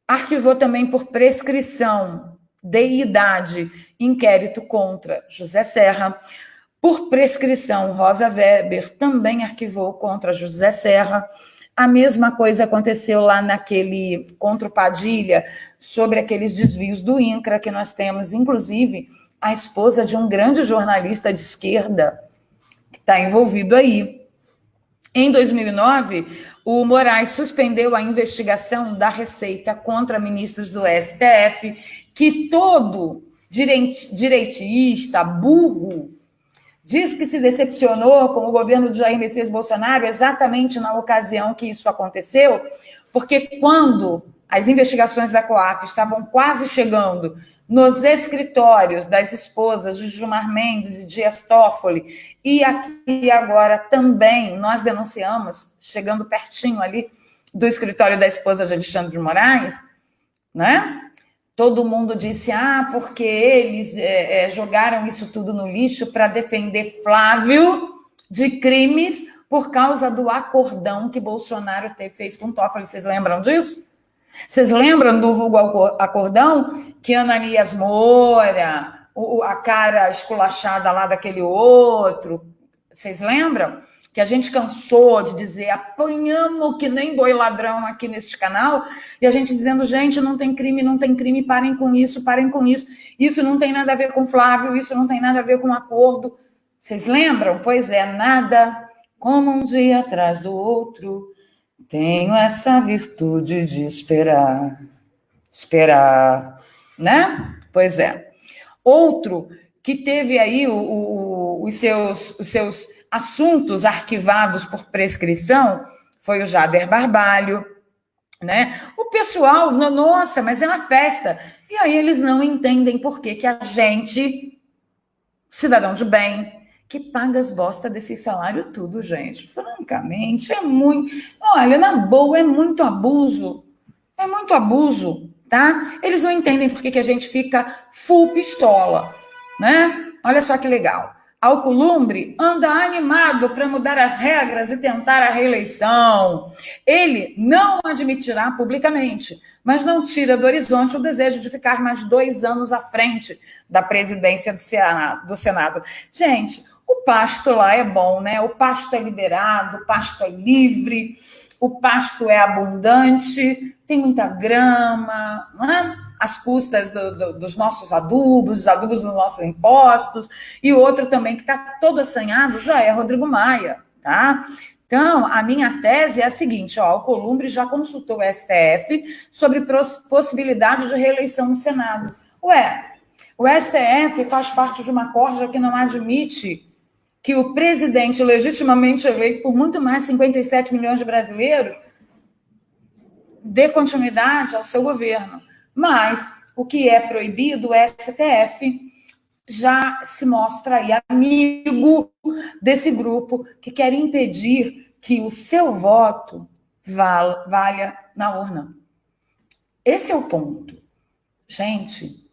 [SPEAKER 1] arquivou também por prescrição de idade inquérito contra José Serra, por prescrição Rosa Weber também arquivou contra José Serra. A mesma coisa aconteceu lá naquele contra o Padilha, sobre aqueles desvios do INCRA, que nós temos, inclusive, a esposa de um grande jornalista de esquerda que está envolvido aí. Em 2009, o Moraes suspendeu a investigação da Receita contra ministros do STF, que todo direitista, burro, diz que se decepcionou com o governo de Jair Messias Bolsonaro exatamente na ocasião que isso aconteceu, porque quando as investigações da COAF estavam quase chegando nos escritórios das esposas de Gilmar Mendes e Dias Toffoli, e aqui agora também nós denunciamos, chegando pertinho ali do escritório da esposa de Alexandre de Moraes, né? Todo mundo disse, porque eles jogaram isso tudo no lixo para defender Flávio de crimes por causa do acordão que Bolsonaro fez com Toffoli. Vocês lembram disso? Vocês lembram do vulgo acordão? Que Ananias Moura, a cara esculachada lá daquele outro. Vocês lembram? Que a gente cansou de dizer, apanhamos que nem boi ladrão aqui neste canal, e a gente dizendo, gente, não tem crime, parem com isso, isso não tem nada a ver com Flávio, isso não tem nada a ver com acordo. Vocês lembram? Pois é, nada como um dia atrás do outro, tenho essa virtude de esperar, né? Pois é. Outro que teve aí os seus assuntos arquivados por prescrição foi o Jader Barbalho, né? O pessoal, nossa, mas é uma festa. E aí eles não entendem por que a gente, cidadão de bem, que paga as bostas desse salário tudo, gente. Francamente, é muito... Olha, na boa, é muito abuso. É muito abuso, tá? Eles não entendem por que a gente fica full pistola, né? Olha só que legal. Alcolumbre anda animado para mudar as regras e tentar a reeleição. Ele não admitirá publicamente, mas não tira do horizonte o desejo de ficar mais 2 anos à frente da presidência do Senado. Gente, o pasto lá é bom, né? O pasto é liberado, o pasto é livre, o pasto é abundante, tem muita grama, não é? Às custas dos nossos adubos, os adubos dos nossos impostos, e outro também que está todo assanhado já é Rodrigo Maia, tá? Então, a minha tese é a seguinte, ó, Alcolumbre já consultou o STF sobre possibilidade de reeleição no Senado. Ué, o STF faz parte de uma corja que não admite que o presidente legitimamente eleito por muito mais de 57 milhões de brasileiros dê continuidade ao seu governo. Mas o que é proibido, o STF já se mostra aí amigo desse grupo que quer impedir que o seu voto valha na urna. Esse é o ponto. Gente,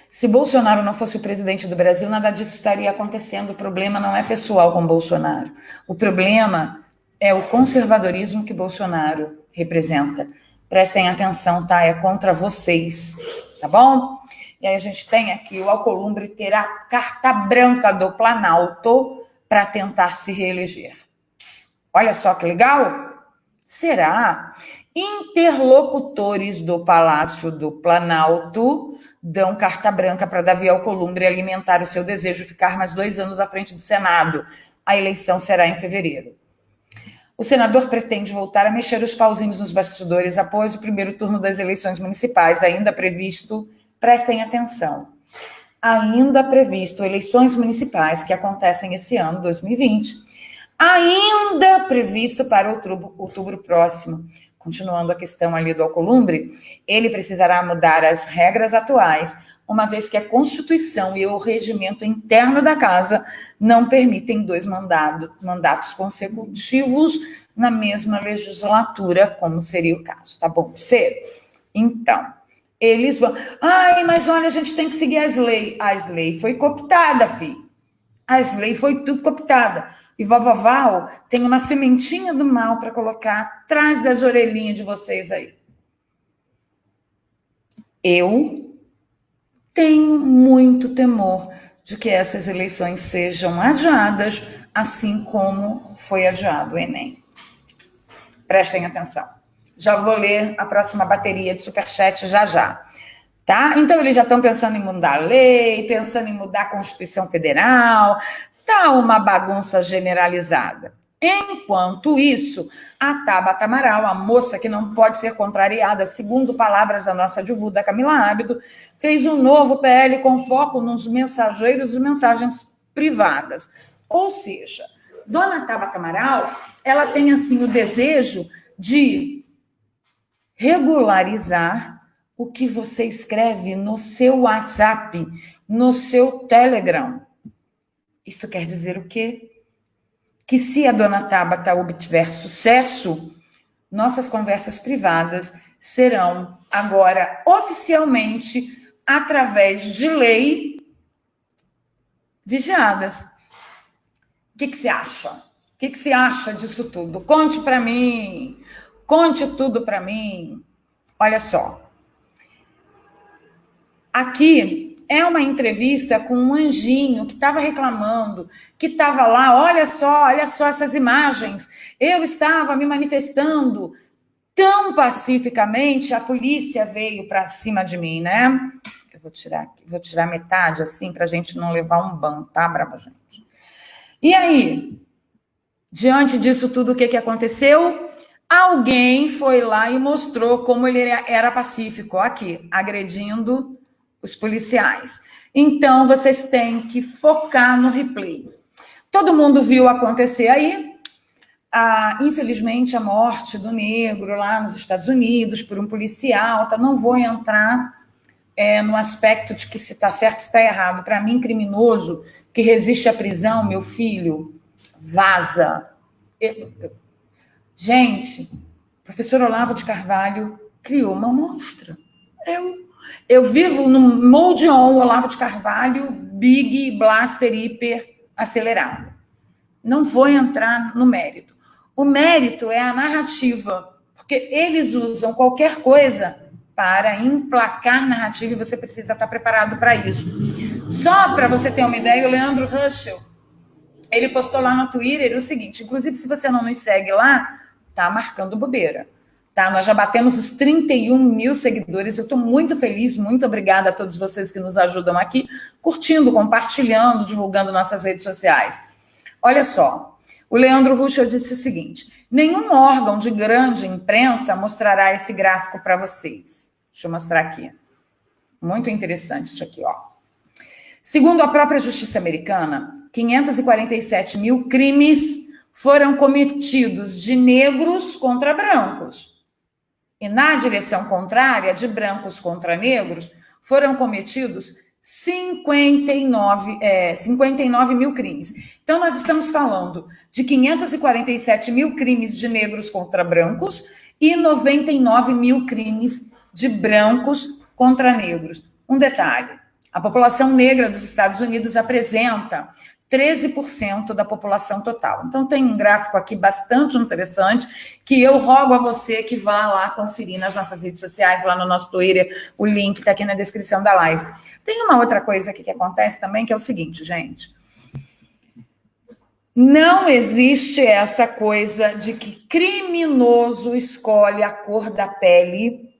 [SPEAKER 1] se Bolsonaro não fosse o presidente do Brasil, nada disso estaria acontecendo. O problema não é pessoal com Bolsonaro. O problema é o conservadorismo que Bolsonaro representa. Prestem atenção, tá? É contra vocês, tá bom? E aí a gente tem aqui o Alcolumbre ter a carta branca do Planalto para tentar se reeleger. Olha só que legal. Será? Interlocutores do Palácio do Planalto dão carta branca para Davi Alcolumbre alimentar o seu desejo de ficar mais 2 anos à frente do Senado. A eleição será em fevereiro. O senador pretende voltar a mexer os pauzinhos nos bastidores após o primeiro turno das eleições municipais, ainda previsto, prestem atenção, ainda previsto eleições municipais que acontecem esse ano, 2020, ainda previsto para outubro próximo. Continuando a questão ali do Alcolumbre, ele precisará mudar as regras atuais, uma vez que a Constituição e o regimento interno da Casa não permitem 2 mandatos consecutivos na mesma legislatura, como seria o caso, tá bom? Então, eles vão... mas olha, a gente tem que seguir as leis. As leis foi cooptada, filho. As leis foi tudo cooptada. E vovó Val tem uma sementinha do mal para colocar atrás das orelhinhas de vocês aí. Eu tenho muito temor de que essas eleições sejam adiadas, assim como foi adiado o Enem. Prestem atenção. Já vou ler a próxima bateria de superchat já. Tá? Então, eles já estão pensando em mudar a lei, pensando em mudar a Constituição Federal. Tá uma bagunça generalizada. Enquanto isso, a Tabata Amaral, a moça que não pode ser contrariada, segundo palavras da nossa divuda Camila Ábido, fez um novo PL com foco nos mensageiros de mensagens privadas. Ou seja, dona Tabata Amaral, ela tem assim o desejo de regularizar o que você escreve no seu WhatsApp, no seu Telegram. Isto quer dizer o quê? Que se a dona Tabata obtiver sucesso, nossas conversas privadas serão agora oficialmente, através de lei, vigiadas. O que você acha? O que você acha disso tudo? Conte para mim. Conte tudo para mim. Olha só. Aqui é uma entrevista com um anjinho que estava reclamando, que estava lá, olha só essas imagens. Eu estava me manifestando tão pacificamente, a polícia veio para cima de mim, né? Eu vou tirar metade assim para a gente não levar um ban, tá, brava gente? E aí, diante disso tudo, o que aconteceu? Alguém foi lá e mostrou como ele era pacífico, aqui, agredindo os policiais. Então, vocês têm que focar no replay. Todo mundo viu acontecer aí, infelizmente, a morte do negro lá nos Estados Unidos por um policial. Tá? Não vou entrar no aspecto de que se está certo, se está errado. Para mim, criminoso que resiste à prisão, meu filho, vaza. Gente, o professor Olavo de Carvalho criou uma monstra. Eu vivo no mode on Olavo de Carvalho, Big, Blaster, Hiper, acelerado. Não vou entrar no mérito. O mérito é a narrativa, porque eles usam qualquer coisa para emplacar narrativa e você precisa estar preparado para isso. Só para você ter uma ideia, o Leandro Ruschel, ele postou lá no Twitter o seguinte, inclusive se você não nos segue lá, tá marcando bobeira. Tá, nós já batemos os 31 mil seguidores, eu estou muito feliz, muito obrigada a todos vocês que nos ajudam aqui, curtindo, compartilhando, divulgando nossas redes sociais. Olha só, o Leandro Ruschel disse o seguinte, nenhum órgão de grande imprensa mostrará esse gráfico para vocês. Deixa eu mostrar aqui. Muito interessante isso aqui, ó. Segundo a própria justiça americana, 547 mil crimes foram cometidos de negros contra brancos. E na direção contrária, de brancos contra negros, foram cometidos 59 mil crimes. Então, nós estamos falando de 547 mil crimes de negros contra brancos e 99 mil crimes de brancos contra negros. Um detalhe, a população negra dos Estados Unidos apresenta 13% da população total. Então, tem um gráfico aqui bastante interessante que eu rogo a você que vá lá conferir nas nossas redes sociais, lá no nosso Twitter, o link está aqui na descrição da live. Tem uma outra coisa aqui que acontece também, que é o seguinte, gente. Não existe essa coisa de que criminoso escolhe a cor da pele,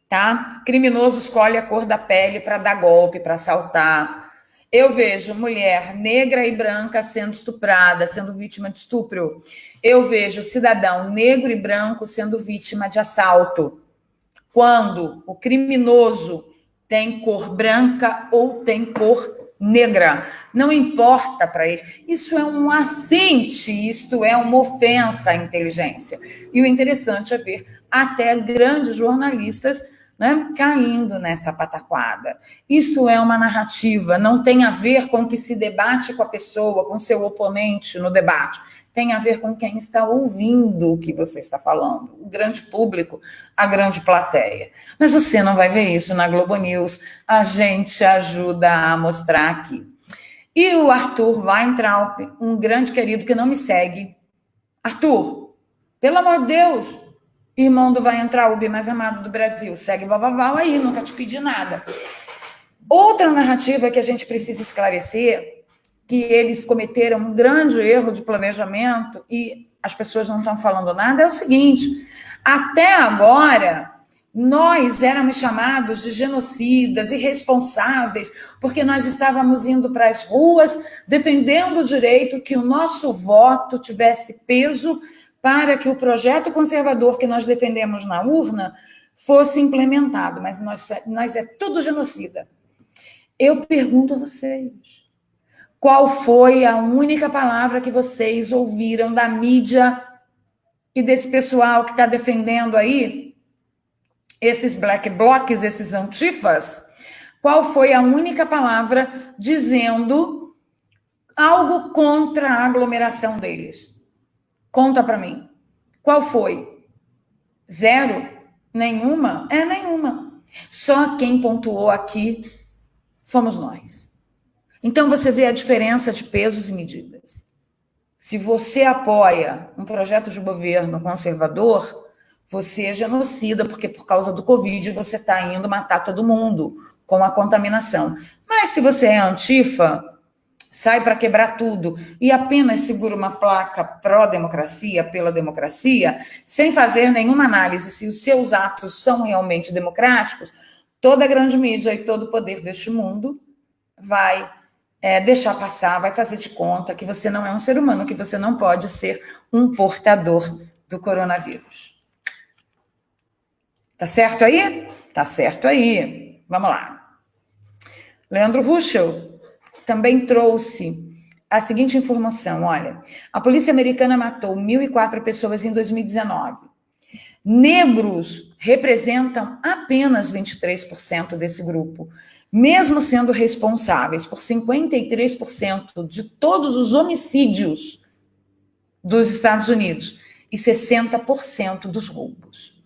[SPEAKER 1] tá? Criminoso escolhe a cor da pele para dar golpe, para assaltar. Eu vejo mulher negra e branca sendo estuprada, sendo vítima de estupro. Eu vejo cidadão negro e branco sendo vítima de assalto. Quando o criminoso tem cor branca ou tem cor negra, não importa para ele. Isso é um assinte, isto é uma ofensa à inteligência. E o interessante é ver até grandes jornalistas, né, caindo nesta pataquada. Isto é uma narrativa, não tem a ver com o que se debate com a pessoa, com seu oponente no debate. Tem a ver com quem está ouvindo o que você está falando, o grande público, a grande plateia. Mas você não vai ver isso na Globo News, a gente ajuda a mostrar aqui. E o Arthur Weintraub, um grande querido que não me segue. Arthur, pelo amor de Deus, irmão do Weintraub, mais amado do Brasil, segue Vavaval aí, nunca te pedi nada. Outra narrativa que a gente precisa esclarecer, que eles cometeram um grande erro de planejamento e as pessoas não estão falando nada, é o seguinte: até agora, nós éramos chamados de genocidas, irresponsáveis, porque nós estávamos indo para as ruas defendendo o direito que o nosso voto tivesse peso para que o projeto conservador que nós defendemos na urna fosse implementado, mas nós é tudo genocida. Eu pergunto a vocês, qual foi a única palavra que vocês ouviram da mídia e desse pessoal que está defendendo aí, esses black blocs, esses antifas? Qual foi a única palavra dizendo algo contra a aglomeração deles? Conta para mim. Qual foi? Zero? Nenhuma? Nenhuma. Só quem pontuou aqui fomos nós. Então, você vê a diferença de pesos e medidas. Se você apoia um projeto de governo conservador, você é genocida, porque por causa do Covid você está indo matar todo mundo com a contaminação. Mas se você é antifa, sai para quebrar tudo e apenas segura uma placa pró-democracia, pela democracia, sem fazer nenhuma análise se os seus atos são realmente democráticos, toda a grande mídia e todo o poder deste mundo vai deixar passar, vai fazer de conta que você não é um ser humano, que você não pode ser um portador do coronavírus. Tá certo aí? Tá certo aí. Vamos lá. Leandro Ruschel também trouxe a seguinte informação, olha, a polícia americana matou 1.004 pessoas em 2019. Negros representam apenas 23% desse grupo, mesmo sendo responsáveis por 53% de todos os homicídios dos Estados Unidos e 60% dos roubos.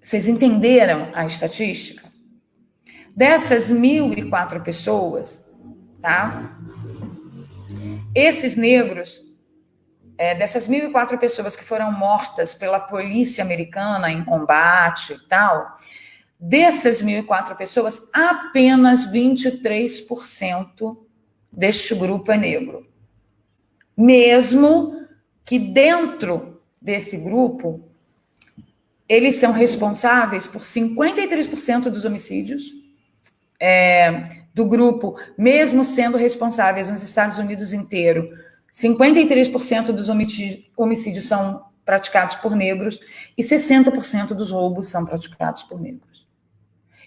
[SPEAKER 1] Vocês entenderam a estatística? Dessas 1.004 pessoas, tá? Esses negros, dessas 1.004 pessoas que foram mortas pela polícia americana em combate e tal, dessas 1.004 pessoas, apenas 23% deste grupo é negro. Mesmo que dentro desse grupo, eles são responsáveis por 53% dos homicídios do grupo, mesmo sendo responsáveis nos Estados Unidos inteiro. 53% dos homicídios são praticados por negros e 60% dos roubos são praticados por negros.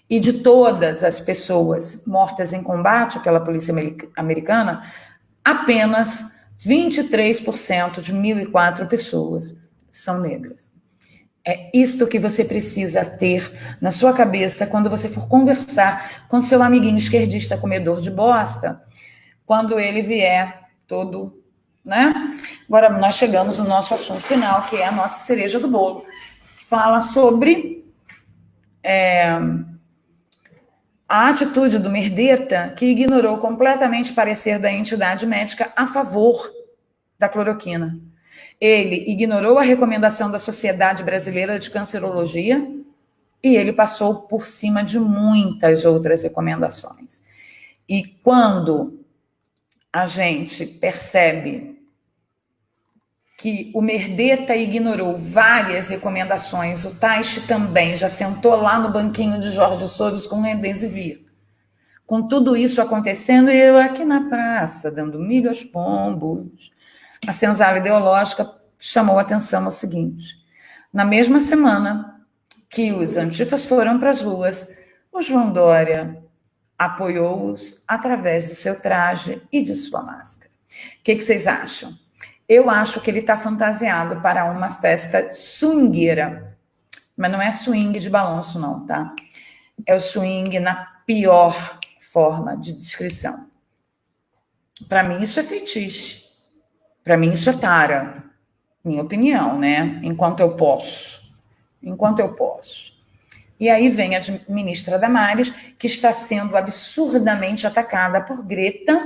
[SPEAKER 1] E de todas as pessoas mortas em combate pela polícia americana, apenas 23% de 1.004 pessoas são negras. É isto que você precisa ter na sua cabeça quando você for conversar com seu amiguinho esquerdista comedor de bosta, quando ele vier todo, né? Agora nós chegamos no nosso assunto final, que é a nossa cereja do bolo. Fala sobre a atitude do Merdetta, que ignorou completamente o parecer da entidade médica a favor da cloroquina. Ele ignorou a recomendação da Sociedade Brasileira de Cancerologia e ele passou por cima de muitas outras recomendações. E quando a gente percebe que o Merdetta ignorou várias recomendações, o Taixe também já sentou lá no banquinho de Jorge Soros com Remdesivir. Com tudo isso acontecendo, eu aqui na praça, dando milho aos pombos, a senzala ideológica chamou a atenção ao seguinte: na mesma semana que os antifas foram para as ruas, o João Dória apoiou-os através do seu traje e de sua máscara. O que vocês acham? Eu acho que ele está fantasiado para uma festa swingueira. Mas não é swing de balanço, não, tá? É o swing na pior forma de descrição. Para mim, isso é fetiche. Para mim, isso é tara. Minha opinião, né? Enquanto eu posso. E aí vem a ministra Damares, que está sendo absurdamente atacada por Greta,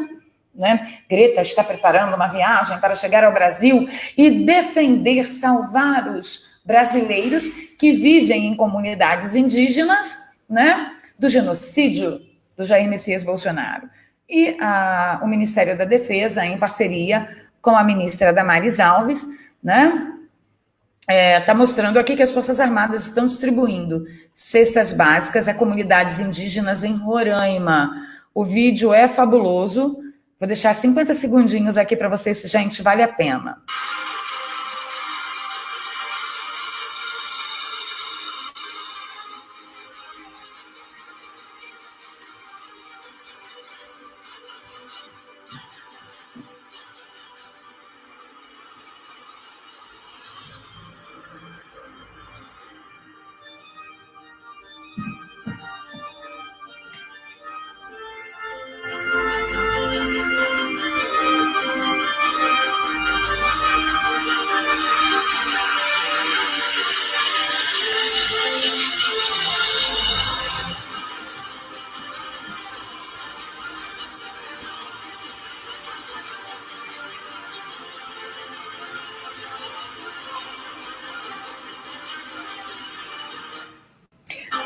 [SPEAKER 1] né? Greta está preparando uma viagem para chegar ao Brasil e defender, salvar os brasileiros que vivem em comunidades indígenas, né? Do genocídio do Jair Messias Bolsonaro. E o Ministério da Defesa, em parceria com a ministra Damares Alves, né? Está mostrando aqui que as Forças Armadas estão distribuindo cestas básicas a comunidades indígenas em Roraima. O vídeo é fabuloso. Vou deixar 50 segundinhos aqui para vocês, gente, vale a pena.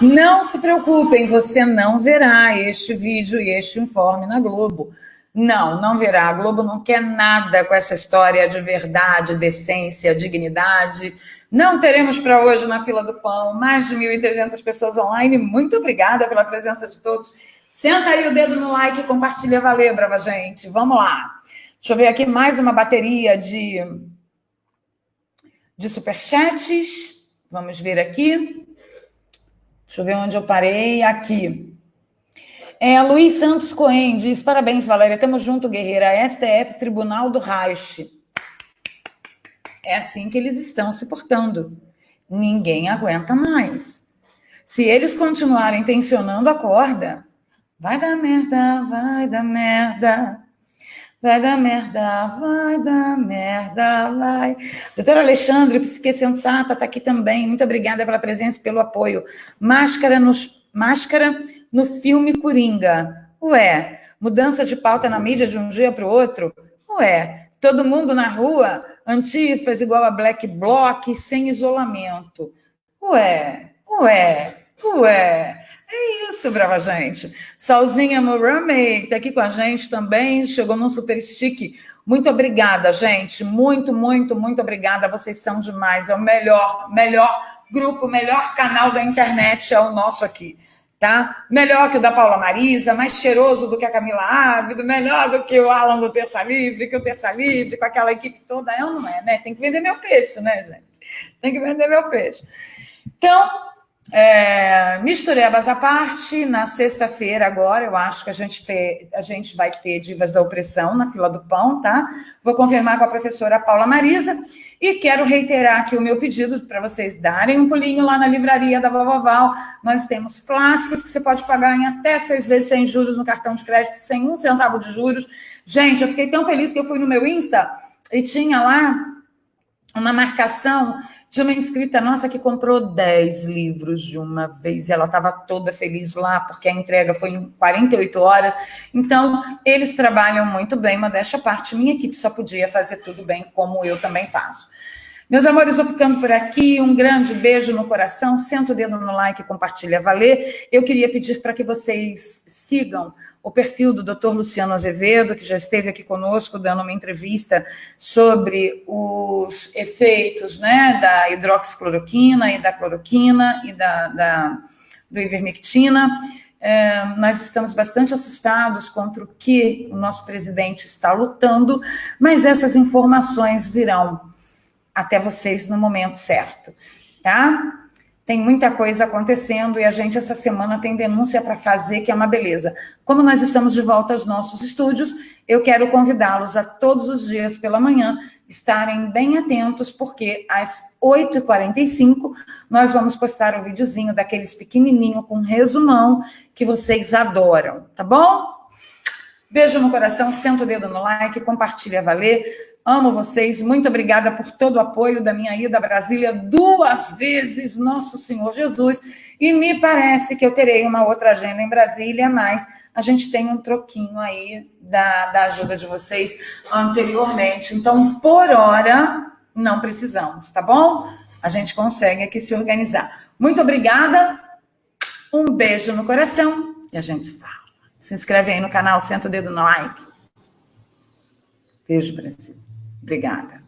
[SPEAKER 1] Não se preocupem, você não verá este vídeo e este informe na Globo. Não verá. A Globo não quer nada com essa história de verdade, decência, dignidade. Não teremos para hoje na fila do pão mais de 1.300 pessoas online. Muito obrigada pela presença de todos. Senta aí o dedo no like e compartilha. Valeu, brava gente. Vamos lá. Deixa eu ver aqui mais uma bateria de superchats. Vamos ver aqui. Deixa eu ver onde eu parei. Aqui. Luiz Santos Cohen diz: parabéns, Valéria. Tamo junto, guerreira. STF, Tribunal do Reich. É assim que eles estão se portando. Ninguém aguenta mais. Se eles continuarem tensionando a corda, vai dar merda, vai dar merda. Vai dar merda, vai dar merda, vai. Doutor Alexandre, Psique Sensata, está aqui também. Muito obrigada pela presença e pelo apoio. Máscara no filme Coringa. Ué, mudança de pauta na mídia de um dia para o outro? Ué, todo mundo na rua, antifas igual a Black Bloc, sem isolamento. Ué. É isso, brava gente. Solzinha Morame está aqui com a gente também, chegou num super stick. Muito obrigada, gente. Muito obrigada. Vocês são demais. É o melhor grupo, melhor canal da internet é o nosso aqui, tá? Melhor que o da Paula Marisa, mais cheiroso do que a Camila Ávido, melhor do que o Alan do Terça Livre, com aquela equipe toda. É ou não é, né? Tem que vender meu peixe, né, gente? Tem que vender meu peixe. Então, misturebas à parte, na sexta-feira agora, eu acho que a gente vai ter Divas da Opressão na fila do pão, tá? Vou confirmar com a professora Paula Marisa e quero reiterar aqui o meu pedido para vocês darem um pulinho lá na livraria da Vovoval. Nós temos clássicos que você pode pagar em até 6 vezes sem juros no cartão de crédito, sem 1 centavo de juros. Gente, eu fiquei tão feliz que eu fui no meu Insta e tinha lá uma marcação de uma inscrita nossa que comprou 10 livros de uma vez e ela estava toda feliz lá, porque a entrega foi em 48 horas. Então, eles trabalham muito bem, modéstia à parte. Minha equipe só podia fazer tudo bem, como eu também faço. Meus amores, vou ficando por aqui. Um grande beijo no coração. Senta o dedo no like e compartilha, valer. Eu queria pedir para que vocês sigam o perfil do Dr. Luciano Azevedo, que já esteve aqui conosco dando uma entrevista sobre os efeitos, né, da hidroxicloroquina e da cloroquina e do ivermectina. Nós estamos bastante assustados contra o que o nosso presidente está lutando, mas essas informações virão até vocês no momento certo, tá? Tem muita coisa acontecendo e a gente, essa semana, tem denúncia para fazer, que é uma beleza. Como nós estamos de volta aos nossos estúdios, eu quero convidá-los a todos os dias pela manhã estarem bem atentos, porque às 8h45 nós vamos postar um videozinho daqueles pequenininho com resumão que vocês adoram, tá bom? Beijo no coração, senta o dedo no like, compartilha, valer. Amo vocês, muito obrigada por todo o apoio da minha ida a Brasília 2 vezes, Nosso Senhor Jesus, e me parece que eu terei uma outra agenda em Brasília, mas a gente tem um troquinho aí da ajuda de vocês anteriormente, então, por hora, não precisamos, tá bom? A gente consegue aqui se organizar. Muito obrigada, um beijo no coração e a gente se fala. Se inscreve aí no canal, senta o dedo no like. Beijo, Brasil. Obrigada.